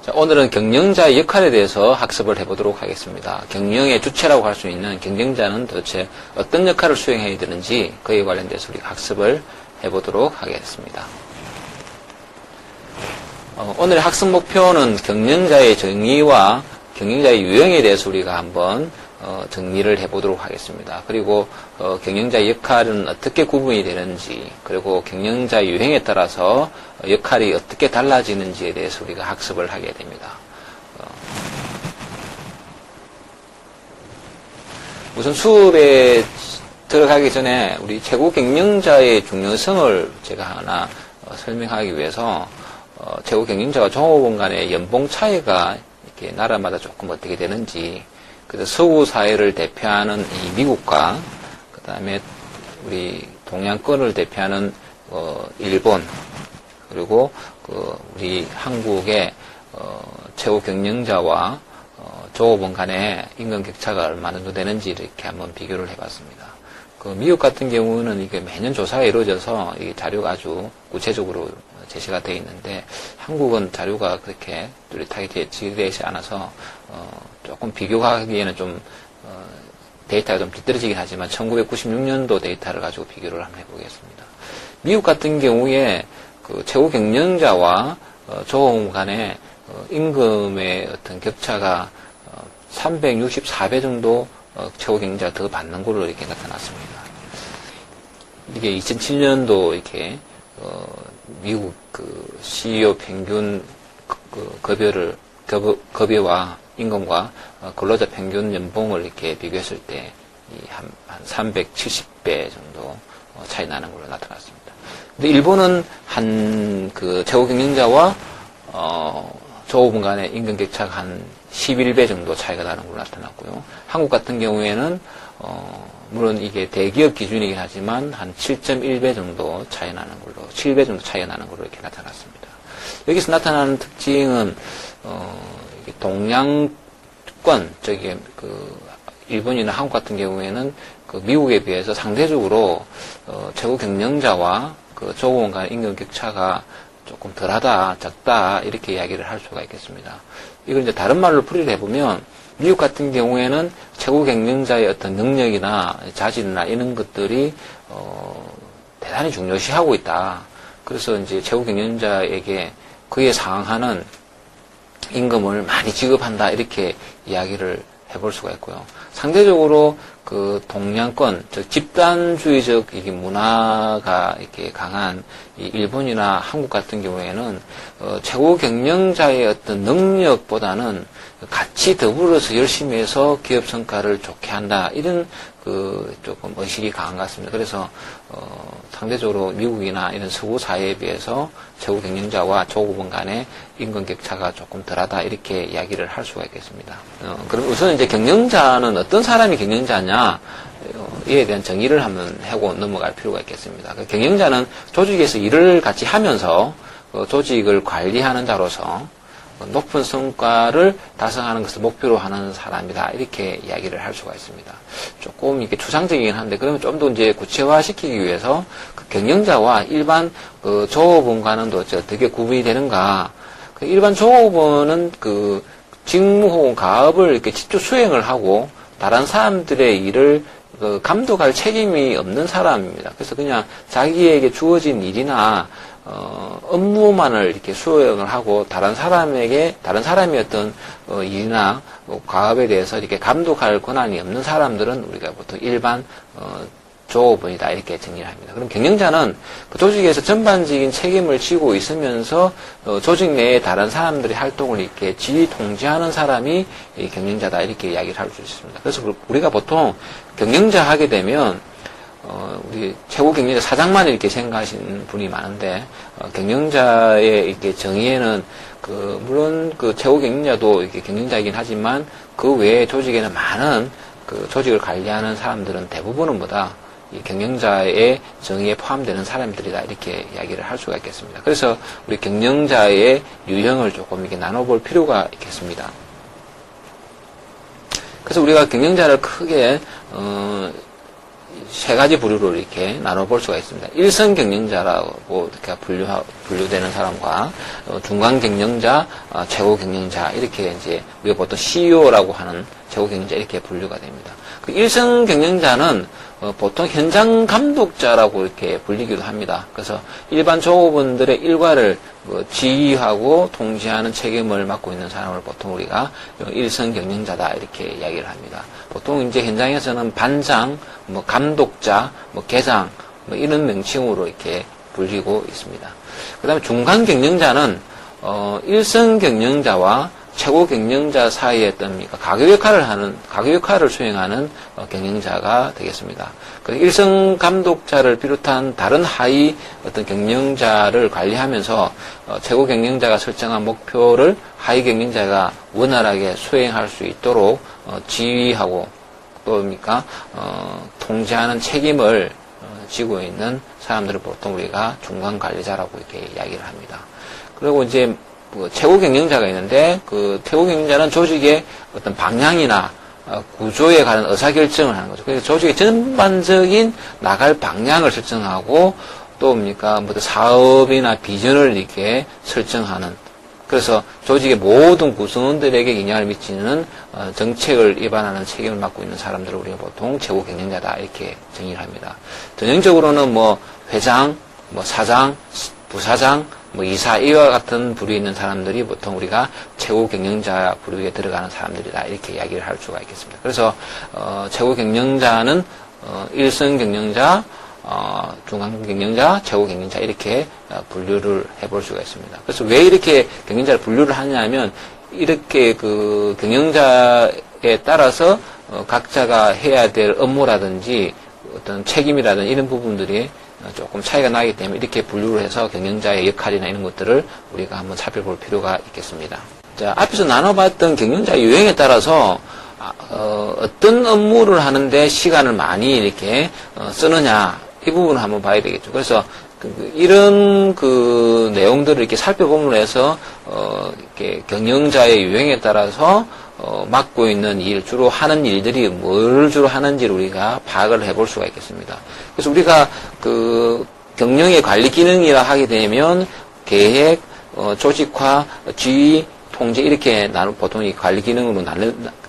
자, 오늘은 경영자의 역할에 대해서 학습을 해보도록 하겠습니다. 경영의 주체라고 할 수 있는 경영자는 도대체 어떤 역할을 수행해야 되는지 그에 관련돼서 우리가 학습을 해보도록 하겠습니다. 오늘의 학습 목표는 경영자의 정의와 경영자의 유형에 대해서 우리가 한번 정리를 해보도록 하겠습니다. 그리고 경영자의 역할은 어떻게 구분이 되는지, 그리고 경영자의 유형에 따라서 역할이 어떻게 달라지는지에 대해서 우리가 학습을 하게 됩니다. 우선 수업에 들어가기 전에 우리 최고 경영자의 중요성을 제가 하나 설명하기 위해서 최고 경영자와 종업원 간의 연봉 차이가 이렇게 나라마다 조금 어떻게 되는지, 그래서 서구 사회를 대표하는 이 미국과 그 다음에 우리 동양권을 대표하는 일본, 그리고 우리 한국의 최고 경영자와 종업원 간의 임금 격차가 얼마 정도 되는지 이렇게 한번 비교를 해봤습니다. 미국 같은 경우는 이게 매년 조사가 이루어져서 이 자료가 아주 구체적으로 제시가 되어 있는데, 한국은 자료가 그렇게 뚜렷하게 제시되지 않아서 조금 비교하기에는 좀 데이터가 좀 뒤떨어지긴 하지만 1996년도 데이터를 가지고 비교를 한번 해보겠습니다. 미국 같은 경우에 최고 경영자와 종업원 간의 임금의 어떤 격차가 364배 정도 최고 경영자가 더 받는 걸로 이렇게 나타났습니다. 이게 2007년도 이렇게 미국 CEO 평균 급여와 임금과 근로자 평균 연봉을 이렇게 비교했을 때 한 370배 정도 차이 나는 걸로 나타났습니다. 근데 일본은 최고 경영자와 종업원 간의 임금 격차가 한 11배 정도 차이가 나는 걸로 나타났고요. 한국 같은 경우에는 물론 이게 대기업 기준이긴 하지만 한 7.1배 정도 차이 나는 걸로, 7배 정도 차이가 나는 걸로 이렇게 나타났습니다. 여기서 나타나는 특징은 동양권, 일본이나 한국 같은 경우에는 미국에 비해서 상대적으로 최고 경영자와 종업원 간의 임금 격차가 조금 덜하다, 적다, 이렇게 이야기를 할 수가 있겠습니다. 이걸 이제 다른 말로 풀이를 해보면, 미국 같은 경우에는 최고 경영자의 어떤 능력이나 자질이나 이런 것들이, 대단히 중요시하고 있다. 그래서 이제 최고 경영자에게 그에 상응하는 임금을 많이 지급한다. 이렇게 이야기를 해볼 수가 있고요. 상대적으로 동양권, 즉 집단주의적 이게 문화가 이렇게 강한 이 일본이나 한국 같은 경우에는 최고 경영자의 어떤 능력보다는 같이 더불어서 열심히 해서 기업 성과를 좋게 한다, 이런 조금 의식이 강한 것 같습니다. 그래서 상대적으로 미국이나 이런 서구 사회에 비해서 최고 경영자와 종업원 간의 임금 격차가 조금 덜하다, 이렇게 이야기를 할 수가 있겠습니다. 그럼 우선 이제 경영자는 어떤 사람이 경영자냐, 이에 대한 정의를 한번 하고 넘어갈 필요가 있겠습니다. 경영자는 조직에서 일을 같이 하면서 조직을 관리하는 자로서 높은 성과를 달성하는 것을 목표로 하는 사람이다, 이렇게 이야기를 할 수가 있습니다. 조금 이게 추상적이긴 한데, 그러면 좀 더 이제 구체화시키기 위해서 경영자와 일반 종업원과는 도대체 어떻게 구분이 되는가? 일반 종업원은 직무 혹은 가업을 이렇게 직접 수행을 하고 다른 사람들의 일을 감독할 책임이 없는 사람입니다. 그래서 그냥 자기에게 주어진 일이나 업무만을 이렇게 수행을 하고 다른 사람이 어떤 일이나 과업에 대해서 이렇게 감독할 권한이 없는 사람들은 우리가 보통 일반 종업원이다, 이렇게 정리를 합니다. 그럼 경영자는 조직에서 전반적인 책임을 지고 있으면서 조직 내에 다른 사람들의 활동을 이렇게 지휘 통제하는 사람이 경영자다, 이렇게 이야기를 할 수 있습니다. 그래서 우리가 보통 경영자 하게 되면 우리 최고 경영자 사장만 이렇게 생각하시는 분이 많은데, 경영자의 이렇게 정의에는 물론 최고 경영자도 이렇게 경영자이긴 하지만 그 외에 조직에는 많은 조직을 관리하는 사람들은 대부분은 이 경영자의 정의에 포함되는 사람들이다, 이렇게 이야기를 할 수가 있겠습니다. 그래서 우리 경영자의 유형을 조금 이렇게 나눠볼 필요가 있겠습니다. 그래서 우리가 경영자를 크게 세 가지 부류로 이렇게 나눠볼 수가 있습니다. 일선 경영자라고 이렇게 분류되는 사람과 중간 경영자, 최고 경영자 이렇게 이제 우리가 보통 CEO라고 하는 최고 경영자 이렇게 분류가 됩니다. 그 일선 경영자는 보통 현장 감독자라고 이렇게 불리기도 합니다. 그래서 일반 조업원들의 일과를 지휘하고 통제하는 책임을 맡고 있는 사람을 보통 우리가 일선 경영자다 이렇게 이야기를 합니다. 보통 이제 현장에서는 반장, 감독자, 계장 이런 명칭으로 이렇게 불리고 있습니다. 그다음에 중간 경영자는 일선 경영자와 최고 경영자 사이에 어떤 가교 역할을 수행하는 경영자가 되겠습니다. 그 일선 감독자를 비롯한 다른 하위 어떤 경영자를 관리하면서 최고 경영자가 설정한 목표를 하위 경영자가 원활하게 수행할 수 있도록 지휘하고 또 통제하는 책임을 지고 있는 사람들을 보통 우리가 중간 관리자라고 이렇게 이야기를 합니다. 그리고 이제 최고 경영자가 있는데 그 최고 경영자는 조직의 어떤 방향이나 구조에 관한 의사결정을 하는 거죠. 그래서 조직의 전반적인 나갈 방향을 설정하고 또 사업이나 비전을 이렇게 설정하는, 그래서 조직의 모든 구성원들에게 영향을 미치는 정책을 입안하는 책임을 맡고 있는 사람들을 우리가 보통 최고 경영자다 이렇게 정의를 합니다. 전형적으로는 회장, 사장, 부사장, 이사, 이와 같은 부류에 있는 사람들이 보통 우리가 최고 경영자 부류에 들어가는 사람들이다 이렇게 이야기를 할 수가 있겠습니다. 그래서 최고 경영자는 일선 경영자, 중간 경영자, 최고 경영자 이렇게 분류를 해볼 수가 있습니다. 그래서 왜 이렇게 경영자를 분류를 하냐면 이렇게 그 경영자에 따라서 각자가 해야 될 업무라든지 어떤 책임이라든지 이런 부분들이 조금 차이가 나기 때문에 이렇게 분류를 해서 경영자의 역할이나 이런 것들을 우리가 한번 살펴볼 필요가 있겠습니다. 자, 앞에서 나눠봤던 경영자 유형에 따라서 어떤 업무를 하는데 시간을 많이 이렇게 쓰느냐 이 부분을 한번 봐야 되겠죠. 그래서 이런 그 내용들을 이렇게 살펴보면 해서 이렇게 경영자의 유형에 따라서 맡고 있는 일, 주로 하는 일들이 뭘 주로 하는지를 우리가 파악을 해볼 수가 있겠습니다. 그래서 우리가 그 경영의 관리 기능이라 하게 되면 계획, 조직화, 지휘, 통제 이렇게 보통 이 관리 기능으로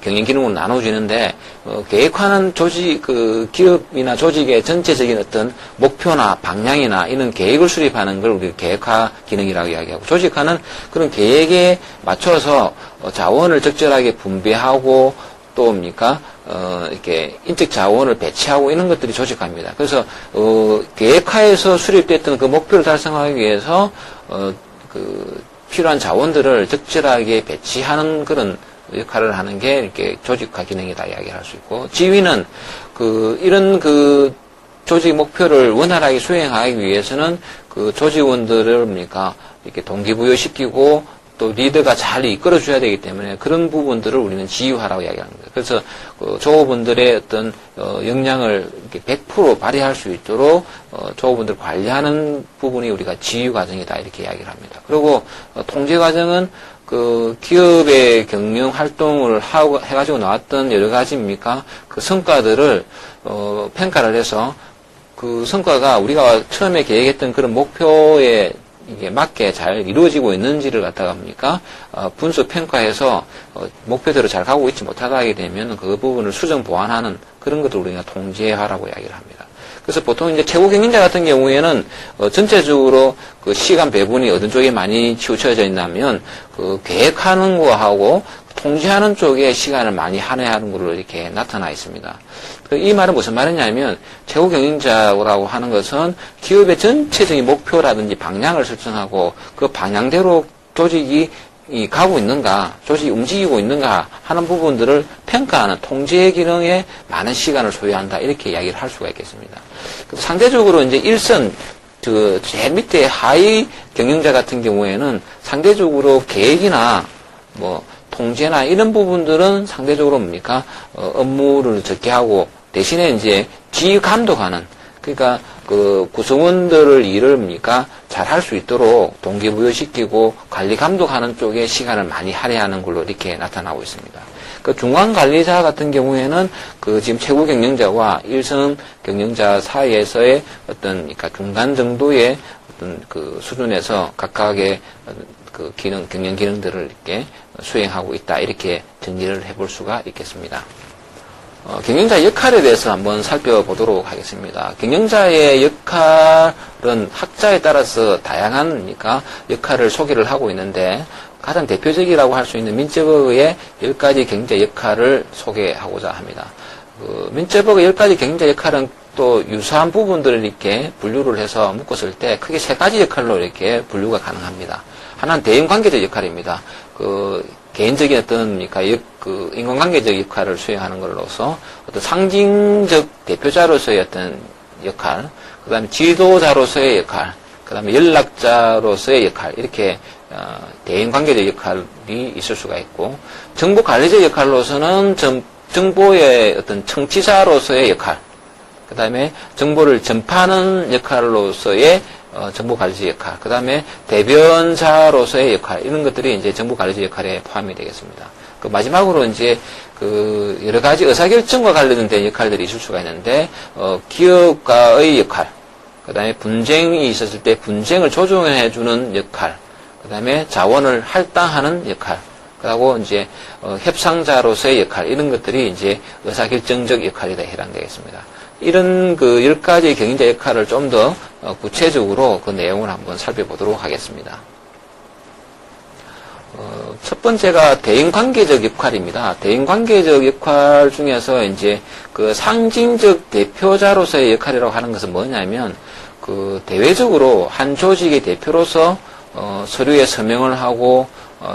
경영 기능으로 나눠지는데 계획화는 기업이나 조직의 전체적인 어떤 목표나 방향이나 이런 계획을 수립하는 걸 우리 계획화 기능이라고 이야기하고, 조직화는 그런 계획에 맞춰서 자원을 적절하게 분배하고 또 이렇게 인적 자원을 배치하고 이런 것들이 조직화입니다. 그래서 계획화에서 수립됐던 그 목표를 달성하기 위해서 필요한 자원들을 적절하게 배치하는 그런 역할을 하는 게 이렇게 조직화 기능이다 이야기할 수 있고, 지휘는 이런 조직 목표를 원활하게 수행하기 위해서는 그 조직원들을 이렇게 동기부여시키고 또 리더가 잘 이끌어줘야 되기 때문에 그런 부분들을 우리는 지휘화라고 이야기합니다. 그래서 조업원들의 어떤 역량을 이렇게 100% 발휘할 수 있도록 조업원들을 관리하는 부분이 우리가 지휘 과정이다 이렇게 이야기를 합니다. 그리고 통제 과정은 그 기업의 경영 활동을 해가지고 나왔던 여러 가지 그 성과들을 평가를 해서 그 성과가 우리가 처음에 계획했던 그런 목표에 이게 맞게 잘 이루어지고 있는지를 갖다가 분수 평가해서 목표대로 잘 가고 있지 못하다 하게 되면 그 부분을 수정 보완하는 그런 것을 우리가 통제하라고 이야기를 합니다. 그래서 보통 이제 최고 경영자 같은 경우에는 전체적으로 그 시간 배분이 어떤 쪽에 많이 치우쳐져 있냐면 그 계획하는 거하고 통제하는 쪽에 시간을 많이 할애하는 걸로 이렇게 나타나 있습니다. 이 말은 무슨 말이냐면 최고 경영자라고 하는 것은 기업의 전체적인 목표라든지 방향을 설정하고 그 방향대로 조직이 가고 있는가, 조직이 움직이고 있는가 하는 부분들을 평가하는 통제 기능에 많은 시간을 소요한다 이렇게 이야기를 할 수가 있겠습니다. 상대적으로 이제 일선 제일 밑에 하위 경영자 같은 경우에는 상대적으로 계획이나 통제나 이런 부분들은 상대적으로 업무를 적게 하고 대신에 이제 지휘 감독하는, 그러니까 그 구성원들을 일을 잘 할 수 있도록 동기부여시키고 관리 감독하는 쪽에 시간을 많이 할애하는 걸로 이렇게 나타나고 있습니다. 그 중간 관리자 같은 경우에는 그 지금 최고 경영자와 1선 경영자 사이에서의 어떤, 그러니까 중간 정도의 어떤 그 수준에서 각각의 그 경영 기능들을 이렇게 수행하고 있다. 이렇게 정리를 해볼 수가 있겠습니다. 경영자 역할에 대해서 한번 살펴보도록 하겠습니다. 경영자의 역할은 학자에 따라서 다양한 그러니까 역할을 소개를 하고 있는데 가장 대표적이라고 할 수 있는 민재버그의 10가지 경제 역할을 소개하고자 합니다. 민재버그 10가지 경제 역할은 또 유사한 부분들을 이렇게 분류를 해서 묶었을 때 크게 3가지 역할로 이렇게 분류가 가능합니다. 하나는 대인관계적 역할입니다. 개인적인 어떤, 그러니까, 인간관계적 역할을 수행하는 걸로서 어떤 상징적 대표자로서의 어떤 역할, 그 다음에 지도자로서의 역할, 그 다음에 연락자로서의 역할, 이렇게, 대인관계적 역할이 있을 수가 있고, 정보관리적 역할로서는 정보의 어떤 청취자로서의 역할, 그 다음에 정보를 전파하는 역할로서의 정보관리자 역할, 그 다음에 대변자로서의 역할, 이런 것들이 이제 정보관리자 역할에 포함이 되겠습니다. 그 마지막으로 이제 그 여러 가지 의사결정과 관련된 역할들이 있을 수가 있는데, 기업가의 역할, 그 다음에 분쟁이 있었을 때 분쟁을 조정해주는 역할, 그 다음에 자원을 할당하는 역할, 그리고 이제 협상자로서의 역할, 이런 것들이 이제 의사결정적 역할에 해당되겠습니다. 이런 그 10가지 경영자 역할을 좀 더 구체적으로 그 내용을 한번 살펴보도록 하겠습니다. 첫 번째가 대인관계적 역할입니다. 대인관계적 역할 중에서 이제 그 상징적 대표자로서의 역할이라고 하는 것은 뭐냐면 그 대외적으로 한 조직의 대표로서 서류에 서명을 하고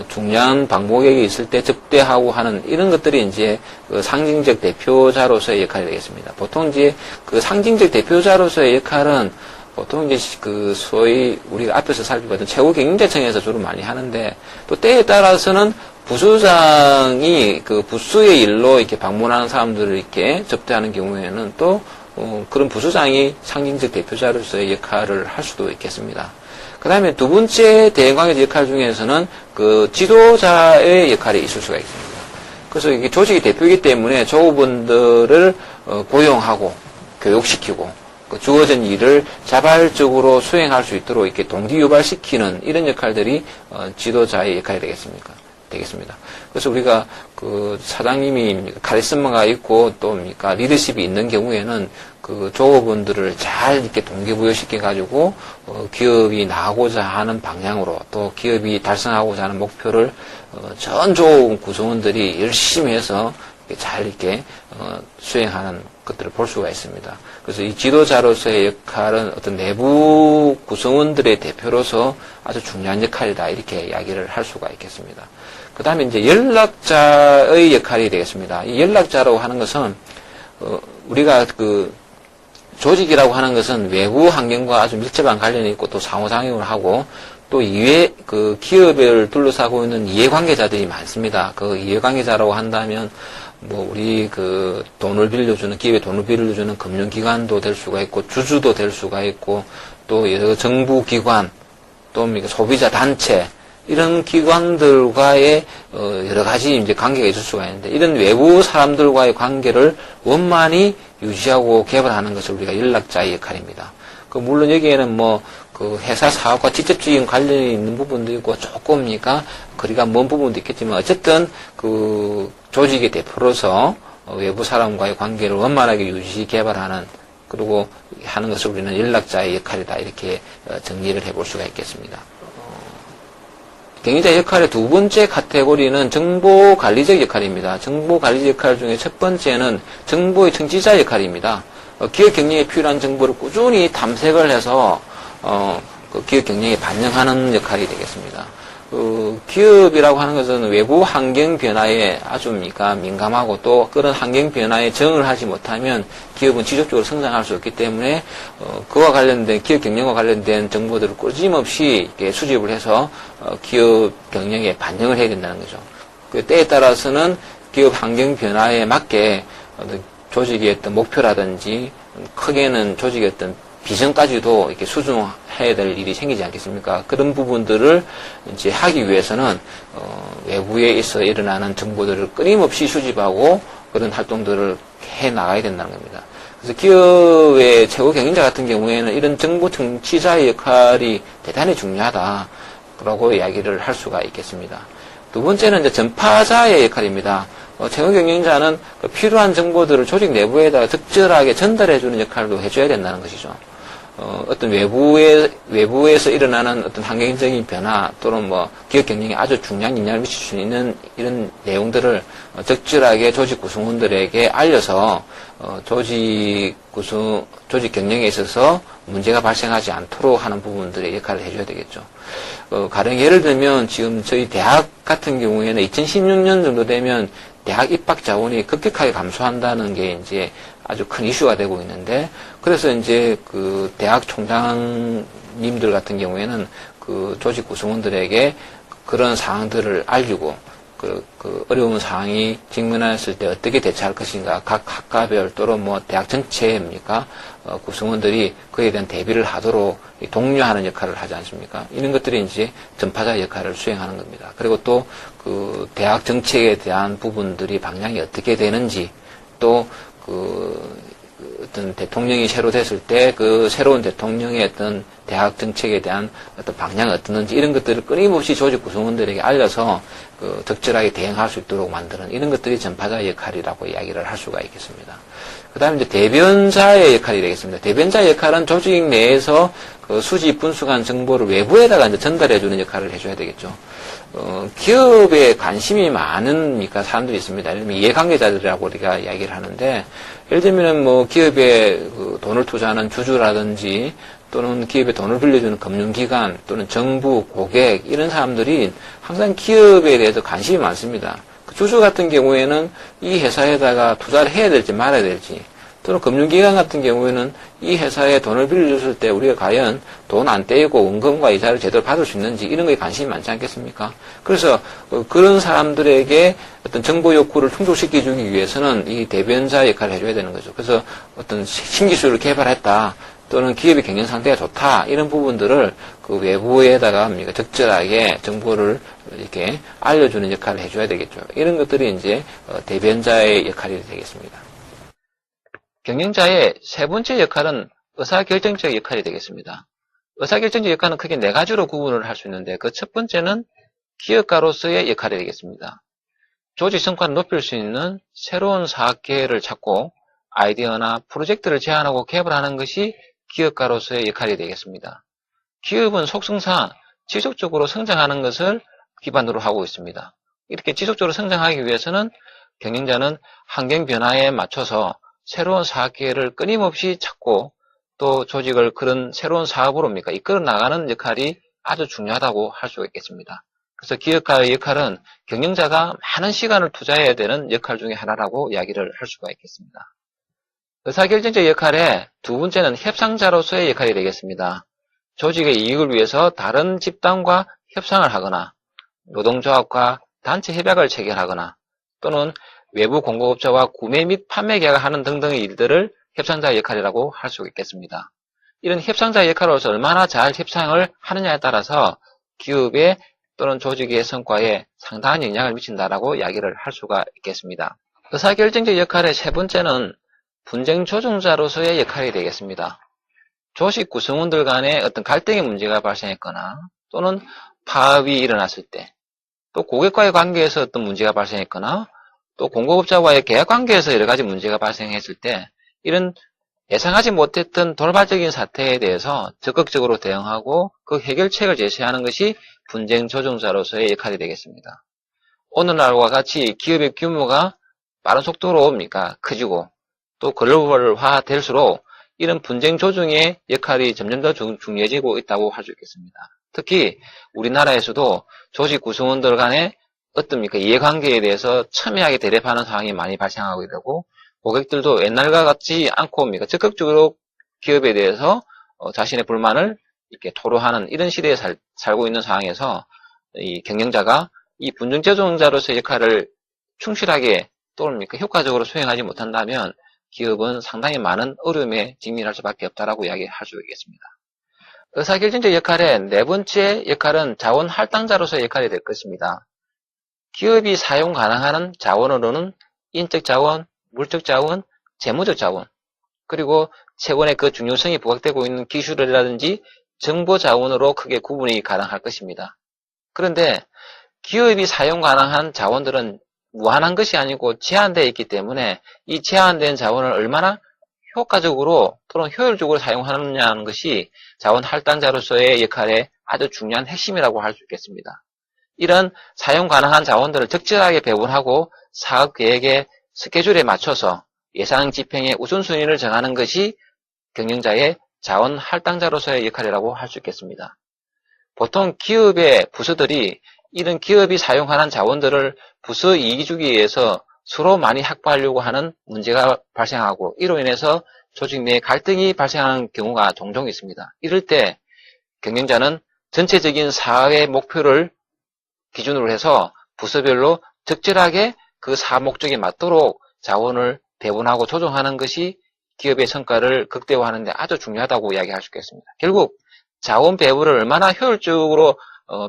중요한 방문객이 있을 때 접대하고 하는 이런 것들이 이제 그 상징적 대표자로서의 역할이 되겠습니다. 보통 이제 그 상징적 대표자로서의 역할은 보통 이제 그 소위 우리가 앞에서 살펴봤던 최고 경영자청에서 주로 많이 하는데 또 때에 따라서는 부수장이 그 부수의 일로 이렇게 방문하는 사람들을 이렇게 접대하는 경우에는 또 그런 부수장이 상징적 대표자로서의 역할을 할 수도 있겠습니다. 그 다음에 두 번째 대인관계적 역할 중에서는 그 지도자의 역할이 있을 수가 있습니다. 그래서 이게 조직의 대표이기 때문에 조직원들을 고용하고 교육시키고 그 주어진 일을 자발적으로 수행할 수 있도록 이렇게 동기유발시키는 이런 역할들이 지도자의 역할이 되겠습니다. 그래서 우리가 그 사장님이 카리스마가 있고 또 그러니까 리더십이 있는 경우에는 그 조업원들을 잘 이렇게 동기부여시켜 가지고 기업이 나가고자 하는 방향으로 또 기업이 달성하고자 하는 목표를 전 조업 구성원들이 열심히 해서 잘 이렇게 수행하는 것들을 볼 수가 있습니다. 그래서 이 지도자로서의 역할은 어떤 내부 구성원들의 대표로서 아주 중요한 역할이다 이렇게 이야기를 할 수가 있겠습니다. 그 다음에 이제 연락자의 역할이 되겠습니다. 이 연락자라고 하는 것은 우리가 그 조직이라고 하는 것은 외부 환경과 아주 밀접한 관련이 있고 또 상호작용을 하고 또 그 기업을 둘러싸고 있는 이해관계자들이 많습니다. 그 이해관계자라고 한다면 뭐 우리 그 돈을 빌려주는 기업에 돈을 빌려주는 금융기관도 될 수가 있고 주주도 될 수가 있고 또 여러 정부기관 또 소비자 단체 이런 기관들과의 여러 가지 이제 관계가 있을 수가 있는데 이런 외부 사람들과의 관계를 원만히 유지하고 개발하는 것을 우리가 연락자의 역할입니다. 그 물론 여기에는 뭐 그 회사 사업과 직접적인 관련이 있는 부분도 있고 조금 그러니까 거리가 먼 부분도 있겠지만 어쨌든 그 조직의 대표로서 외부 사람과의 관계를 원만하게 유지 개발하는 그리고 하는 것을 우리는 연락자의 역할이다 이렇게 정리를 해볼 수가 있겠습니다. 경영자 역할의 두 번째 카테고리는 정보관리적 역할입니다. 정보관리적 역할 중에 첫 번째는 정보의 청취자 역할입니다. 기업 경영에 필요한 정보를 꾸준히 탐색을 해서 그 기업 경영에 반영하는 역할이 되겠습니다. 기업이라고 하는 것은 외부 환경 변화에 아주 그러니까 민감하고 또 그런 환경 변화에 적응을 하지 못하면 기업은 지속적으로 성장할 수 없기 때문에 그와 관련된 기업 경영과 관련된 정보들을 끊임없이 이렇게 수집을 해서 기업 경영에 반영을 해야 된다는 거죠. 그 때에 따라서는 기업 환경 변화에 맞게 조직의 어떤 목표라든지 크게는 조직의 어떤 비전까지도 이렇게 수정해야 될 일이 생기지 않겠습니까? 그런 부분들을 이제 하기 위해서는 외부에 있어 일어나는 정보들을 끊임없이 수집하고 그런 활동들을 해 나가야 된다는 겁니다. 그래서 기업의 최고 경영자 같은 경우에는 이런 정보 청취자의 역할이 대단히 중요하다라고 이야기를 할 수가 있겠습니다. 두 번째는 이제 전파자의 역할입니다. 최고 경영자는 그 필요한 정보들을 조직 내부에다가 적절하게 전달해주는 역할도 해줘야 된다는 것이죠. 어떤 외부에서 일어나는 어떤 환경적인 변화 또는 뭐 기업 경영에 아주 중요한 영향을 미칠 수 있는 이런 내용들을 적절하게 조직 구성원들에게 알려서 조직 경영에 있어서 문제가 발생하지 않도록 하는 부분들의 역할을 해줘야 되겠죠. 가령 예를 들면 지금 저희 대학 같은 경우에는 2016년 정도 되면 대학 입학 자원이 급격하게 감소한다는 게 이제 아주 큰 이슈가 되고 있는데, 그래서 이제 그 대학 총장님들 같은 경우에는 그 조직 구성원들에게 그런 사항들을 알리고, 그 어려운 상황이 직면했을 때 어떻게 대처할 것인가, 각 학과별 또는 뭐 대학 전체입니까? 구성원들이 그에 대한 대비를 하도록 독려하는 역할을 하지 않습니까? 이런 것들이 이제 전파자 역할을 수행하는 겁니다. 그리고 또 그 대학 정책에 대한 부분들이 방향이 어떻게 되는지, 또 어떤 대통령이 새로 됐을 때 그 새로운 대통령의 어떤 대학 정책에 대한 어떤 방향이 어떻는지 이런 것들을 끊임없이 조직 구성원들에게 알려서 적절하게 대응할 수 있도록 만드는 이런 것들이 전파자의 역할이라고 이야기를 할 수가 있겠습니다. 그 다음에 이제 대변자의 역할이 되겠습니다. 대변자의 역할은 조직 내에서 그 수집 분석한 정보를 외부에다가 이제 전달해주는 역할을 해줘야 되겠죠. 기업에 관심이 많은 사람들이 있습니다. 예를 들면 이해관계자들이라고 우리가 이야기를 하는데, 예를 들면 뭐 기업에 돈을 투자하는 주주라든지 또는 기업에 돈을 빌려주는 금융기관 또는 정부, 고객 이런 사람들이 항상 기업에 대해서 관심이 많습니다. 그 주주 같은 경우에는 이 회사에다가 투자를 해야 될지 말아야 될지, 또는 금융기관 같은 경우에는 이 회사에 돈을 빌려줬을 때 우리가 과연 돈 안 떼이고 원금과 이자를 제대로 받을 수 있는지 이런 거에 관심이 많지 않겠습니까? 그래서 그런 사람들에게 어떤 정보 욕구를 충족시켜주기 위해서는 이 대변자 역할을 해줘야 되는 거죠. 그래서 어떤 신기술을 개발했다 또는 기업의 경영 상태가 좋다 이런 부분들을 그 외부에다가 적절하게 정보를 이렇게 알려주는 역할을 해줘야 되겠죠. 이런 것들이 이제 대변자의 역할이 되겠습니다. 경영자의 세 번째 역할은 의사결정적 역할이 되겠습니다. 의사결정적 역할은 크게 네 가지로 구분을 할 수 있는데, 그 첫 번째는 기업가로서의 역할이 되겠습니다. 조직 성과를 높일 수 있는 새로운 사업 기회를 찾고 아이디어나 프로젝트를 제안하고 개발하는 것이 기업가로서의 역할이 되겠습니다. 기업은 속성상 지속적으로 성장하는 것을 기반으로 하고 있습니다. 이렇게 지속적으로 성장하기 위해서는 경영자는 환경 변화에 맞춰서 새로운 사업 기회를 끊임없이 찾고 또 조직을 그런 새로운 사업으로 이끌어 나가는 역할이 아주 중요하다고 할 수가 있겠습니다. 그래서 기업가의 역할은 경영자가 많은 시간을 투자해야 되는 역할 중에 하나라고 이야기를 할 수가 있겠습니다. 의사결정적 역할의 두 번째는 협상자로서의 역할이 되겠습니다. 조직의 이익을 위해서 다른 집단과 협상을 하거나 노동조합과 단체 협약을 체결하거나 또는 외부 공급업자와 구매 및 판매 계약을 하는 등등의 일들을 협상자의 역할이라고 할 수 있겠습니다. 이런 협상자의 역할로서 얼마나 잘 협상을 하느냐에 따라서 기업의 또는 조직의 성과에 상당한 영향을 미친다라고 이야기를 할 수가 있겠습니다. 의사결정적 역할의 세 번째는 분쟁 조정자로서의 역할이 되겠습니다. 조직 구성원들 간에 어떤 갈등의 문제가 발생했거나 또는 파업이 일어났을 때, 또 고객과의 관계에서 어떤 문제가 발생했거나 또 공급업자와의 계약 관계에서 여러 가지 문제가 발생했을 때 이런 예상하지 못했던 돌발적인 사태에 대해서 적극적으로 대응하고 그 해결책을 제시하는 것이 분쟁 조정자로서의 역할이 되겠습니다. 오늘날과 같이 기업의 규모가 빠른 속도로 커지고 또 글로벌화 될수록 이런 분쟁 조정의 역할이 점점 더 중요해지고 있다고 할 수 있겠습니다. 특히 우리나라에서도 조직 구성원들 간의 이해관계에 대해서 첨예하게 대립하는 상황이 많이 발생하고 있고, 고객들도 옛날과 같지 않고 적극적으로 기업에 대해서 자신의 불만을 이렇게 토로하는 이런 시대에 살고 있는 상황에서 이 경영자가 이 분쟁 조정자로서의 역할을 충실하게 또는 효과적으로 수행하지 못한다면 기업은 상당히 많은 어려움에 직면할 수밖에 없다라고 이야기할 수 있겠습니다. 의사결정적 역할의 네 번째 역할은 자원 할당자로서의 역할이 될 것입니다. 기업이 사용 가능한 자원으로는 인적 자원, 물적 자원, 재무적 자원, 그리고 최근에 그 중요성이 부각되고 있는 기술이라든지 정보 자원으로 크게 구분이 가능할 것입니다. 그런데 기업이 사용 가능한 자원들은 무한한 것이 아니고 제한되어 있기 때문에 이 제한된 자원을 얼마나 효과적으로 또는 효율적으로 사용하느냐는 것이 자원 할당자로서의 역할에 아주 중요한 핵심이라고 할 수 있겠습니다. 이런 사용 가능한 자원들을 적절하게 배분하고 사업 계획의 스케줄에 맞춰서 예산 집행의 우선순위를 정하는 것이 경영자의 자원 할당자로서의 역할이라고 할 수 있겠습니다. 보통 기업의 부서들이 이런 기업이 사용하는 자원들을 부서 이익 주기 위해서 서로 많이 확보하려고 하는 문제가 발생하고 이로 인해서 조직 내 갈등이 발생하는 경우가 종종 있습니다. 이럴 때 경영자는 전체적인 사업의 목표를 기준으로 해서 부서별로 적절하게 그 사업 목적에 맞도록 자원을 배분하고 조정하는 것이 기업의 성과를 극대화하는 데 아주 중요하다고 이야기할 수 있겠습니다. 결국 자원 배분을 얼마나 효율적으로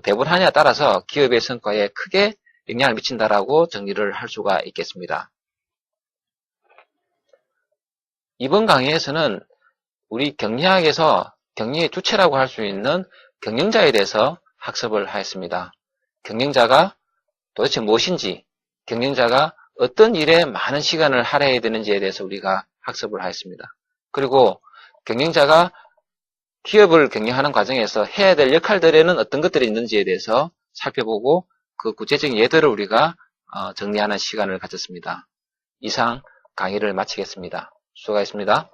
배분하냐에 따라서 기업의 성과에 크게 영향을 미친다라고 정리를 할 수가 있겠습니다. 이번 강의에서는 우리 경리학에서 경리의 주체라고 할 수 있는 경영자에 대해서 학습을 하였습니다. 경영자가 도대체 무엇인지, 경영자가 어떤 일에 많은 시간을 할애해야 되는지에 대해서 우리가 학습을 하였습니다. 그리고 경영자가 기업을 경영하는 과정에서 해야 될 역할들에는 어떤 것들이 있는지에 대해서 살펴보고 그 구체적인 예들을 우리가 정리하는 시간을 가졌습니다. 이상 강의를 마치겠습니다. 수고하셨습니다.